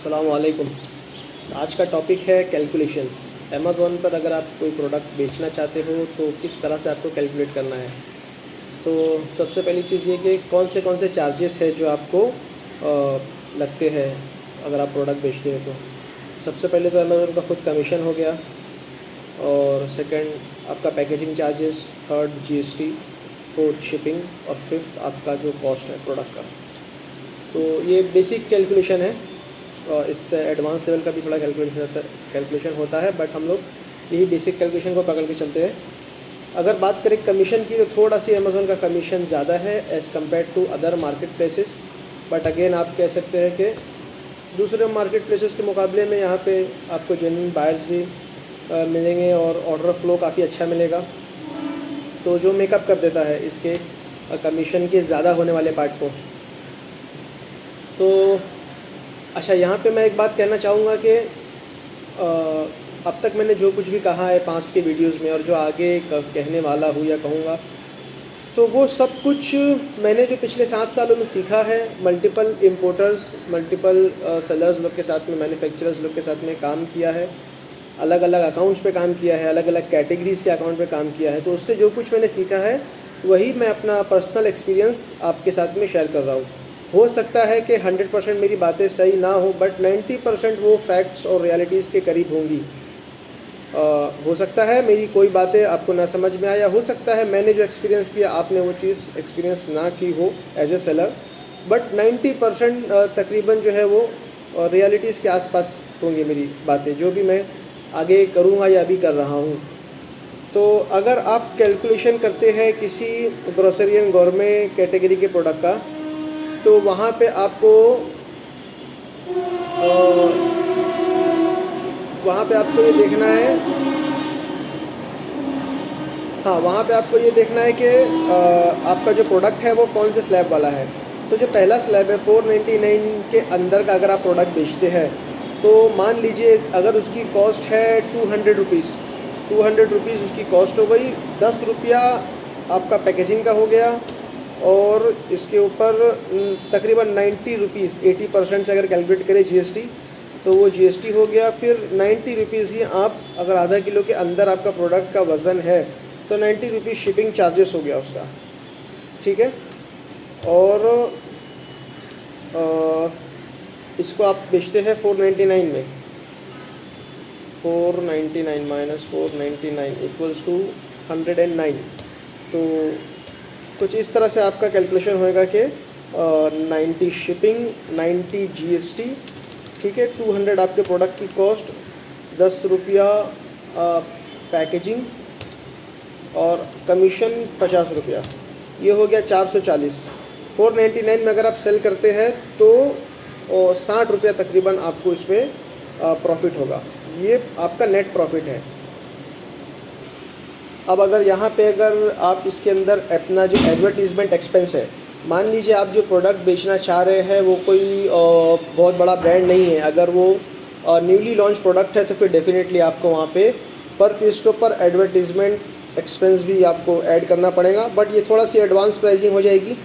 अस्सलाम वालेकुम। आज का टॉपिक है कैलकुलेशंस। अमेज़ॉन पर अगर आप कोई प्रोडक्ट बेचना चाहते हो तो किस तरह से आपको कैलकुलेट करना है। तो सबसे पहली चीज़ ये कि कौन से चार्जेस है जो आपको लगते हैं अगर आप प्रोडक्ट बेचते हैं तो। सबसे पहले तो अमेज़ॉन का खुद कमीशन हो गया, और सेकंड आपका packaging charges, third GST, fourth shipping, और फिफ्थ आपका जो कॉस्ट है प्रोडक्ट का। तो ये बेसिक कैलकुलेशन है, और इससे एडवांस लेवल का भी थोड़ा कैलकुलेशन होता है, बट हम लोग यही बेसिक कैलकुलेशन को पकड़ के चलते हैं। अगर बात करें कमीशन की, तो थोड़ा सी अमेज़ॉन का कमीशन ज़्यादा है as compare to other market places, but again आप कह सकते हैं कि दूसरे मार्केट प्लेसेस के मुकाबले में यहाँ पे आपको जेन्युइन बायर्स भी मिलेंगे और ऑर्डर फ्लो काफ़ी अच्छा मिलेगा, तो जो मेकअप कर देता है इसके कमीशन के ज़्यादा होने वाले पार्ट को। तो अच्छा, यहाँ पे मैं एक बात कहना चाहूँगा कि अब तक मैंने जो कुछ भी कहा है पास्ट के वीडियोस में, और जो आगे कहने वाला हूँ या कहूँगा, तो वो सब कुछ मैंने जो पिछले 7 सालों में सीखा है, मल्टीपल इम्पोर्टर्स, मल्टीपल सेलर्स लोग के साथ में, मैन्युफैक्चरर्स लोग के साथ में काम किया है, अलग अलग अकाउंट्स पे काम किया है, अलग अलग कैटेगरीज़ के अकाउंट पे काम किया है। तो उससे जो कुछ मैंने सीखा है वही मैं अपना पर्सनल एक्सपीरियंस आपके साथ में शेयर कर रहा हूँ। हो सकता है कि 100% मेरी बातें सही ना हो, बट 90% वो फैक्ट्स और रियलिटीज़ के करीब होंगी। हो सकता है मेरी कोई बातें आपको ना समझ में आए, या हो सकता है मैंने जो एक्सपीरियंस किया आपने वो चीज़ एक्सपीरियंस ना की हो एज ए सेलर, बट 90% तकरीबन जो है वो रियलिटीज़ के आसपास होंगी मेरी बातें, जो भी मैं आगे करूँगा या अभी कर रहा हूँ। तो अगर आप कैलकुलेशन करते हैं किसी ग्रोसरी एंड गौरमे कैटेगरी के प्रोडक्ट का, तो वहाँ पे आपको ये देखना है, हाँ, वहाँ पे आपको ये देखना है कि आपका जो प्रोडक्ट है वो कौन से स्लैब वाला है। तो जो पहला स्लैब है 499 के अंदर का अगर आप प्रोडक्ट बेचते हैं, तो मान लीजिए अगर उसकी कॉस्ट है 200 रुपीज़, 200 रुपीज़ उसकी कॉस्ट हो गई, 10 रुपया आपका पैकेजिंग का हो गया, और इसके ऊपर तकरीबन 90 रुपीज़, 80% से अगर कैलकुलेट करें जीएसटी, तो वो जीएसटी हो गया। फिर 90 रुपीज़ ही आप अगर आधा किलो के अंदर आपका प्रोडक्ट का वज़न है तो 90 रुपीज़ शिपिंग चार्जेस हो गया उसका, ठीक है। और इसको आप बेचते हैं 499 में, 499 माइनस 499 इक्वल्स टू 109। तो कुछ इस तरह से आपका कैलकुलेशन होएगा कि 90 शिपिंग, 90 जीएसटी, ठीक है, 200 आपके प्रोडक्ट की कॉस्ट, 10 रुपया पैकेजिंग, और कमीशन 50 रुपया, ये हो गया 440। 499 में अगर आप सेल करते हैं तो 60 रुपया तकरीबन आपको इसमें प्रॉफिट होगा। ये आपका नेट प्रॉफिट है। अब अगर यहाँ पे अगर आप इसके अंदर अपना जो एडवर्टीज़मेंट एक्सपेंस है, मान लीजिए आप जो प्रोडक्ट बेचना चाह रहे हैं वो कोई बहुत बड़ा ब्रांड नहीं है, अगर वो न्यूली लॉन्च प्रोडक्ट है, तो फिर डेफिनेटली आपको वहाँ पे पर पीस के ऊपर एडवर्टीज़मेंट एक्सपेंस भी आपको ऐड करना पड़ेगा, बट ये थोड़ा सी एडवांस प्राइसिंग हो जाएगी।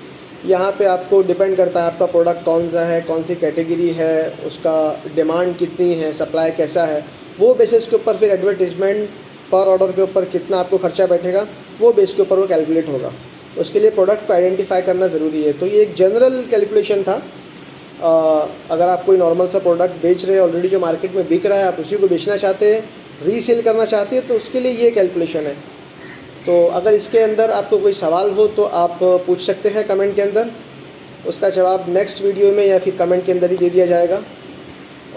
यहाँ पे आपको डिपेंड करता है आपका प्रोडक्ट कौन सा है, कौन सी कैटेगरी है, उसका डिमांड कितनी है, सप्लाई कैसा है, वो बेसिस के ऊपर फिर एडवर्टीज़मेंट पर ऑर्डर के ऊपर कितना आपको खर्चा बैठेगा, वो बेस के ऊपर वो कैलकुलेट होगा। उसके लिए प्रोडक्ट को आइडेंटिफाई करना ज़रूरी है। तो ये एक जनरल कैलकुलेशन था। अगर आप कोई नॉर्मल सा प्रोडक्ट बेच रहे हैं ऑलरेडी जो मार्केट में बिक रहा है, आप उसी को बेचना चाहते हैं, रीसेल करना चाहते हैं, तो उसके लिए ये कैलकुलेशन है। तो अगर इसके अंदर आपको कोई सवाल हो तो आप पूछ सकते हैं कमेंट के अंदर, उसका जवाब नेक्स्ट वीडियो में या फिर कमेंट के अंदर ही दे दिया जाएगा।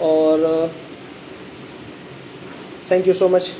और थैंक यू सो मच।